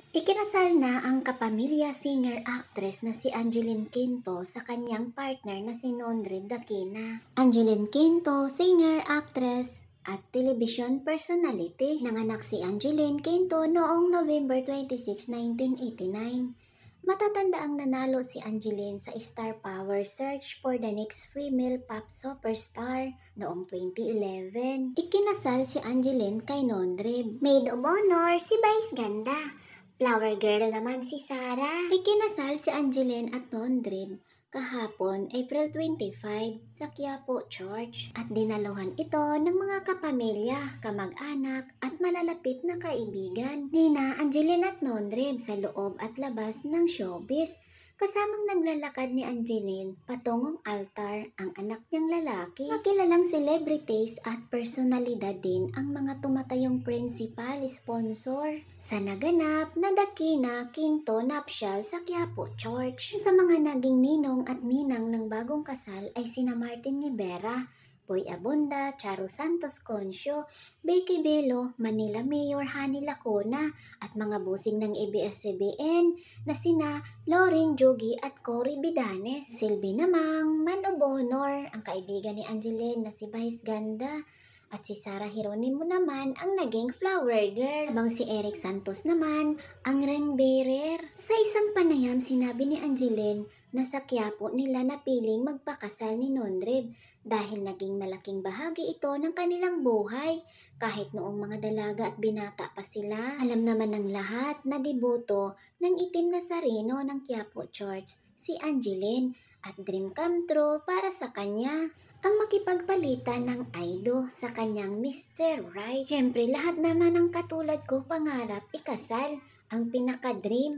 Ikinasal na ang kapamilya singer-actress na si Angeline Quinto sa kanyang partner na si Nondre Dakina. Angeline Quinto, singer-actress at television personality. Nanganak si Angeline Quinto noong November 26, 1989. Matatanda ang nanalo si Angeline sa Star Power Search for the Next Female Pop Superstar noong 2011. Ikinasal si Angeline kay Nondre. Maid of Honor si Vice Ganda. Flower girl naman si Sarah. Ikinasal si Angeline at Nondre kahapon, April 25, sa Quiapo Church at dinaluhan ito ng mga kapamilya, kamag-anak at malalapit na kaibigan nina Angeline at Nondre sa loob at labas ng showbiz. Kasamang naglalakad ni Angeline patungong altar ang anak niyang lalaki. Makilalang celebrities at personalidad din ang mga tumatayong principal sponsor sa naganap na Dakina Quinto Nuptial sa Quiapo Church. Sa mga naging ninong at ninang ng bagong kasal ay sina Martin Rivera, Boy Abunda, Charo Santos Concio, Becky Bello, Manila Mayor Hani Lacuna at mga busing ng ABS-CBN na sina Loring Jogi at Cory Bidanes. Silby namang man of honor ang kaibigan ni Angeline na si Vice Ganda at si Sarah Geronimo naman ang naging flower girl. Habang si Eric Santos naman ang ring bearer. Sa isang panayam sinabi ni Angeline na sa Quiapo nila napiling magpakasal ni Nondre dahil naging malaking bahagi ito ng kanilang buhay. Kahit noong mga dalaga at binata pa sila, alam naman ng lahat na deboto ng itim na sareno ng Quiapo Church si Angeline at dream come true para sa kanya ang makipagpalitan ng Aido sa kanyang Mr. Right. Siyempre lahat naman ng katulad ko pangarap ikasal, ang pinaka-dream.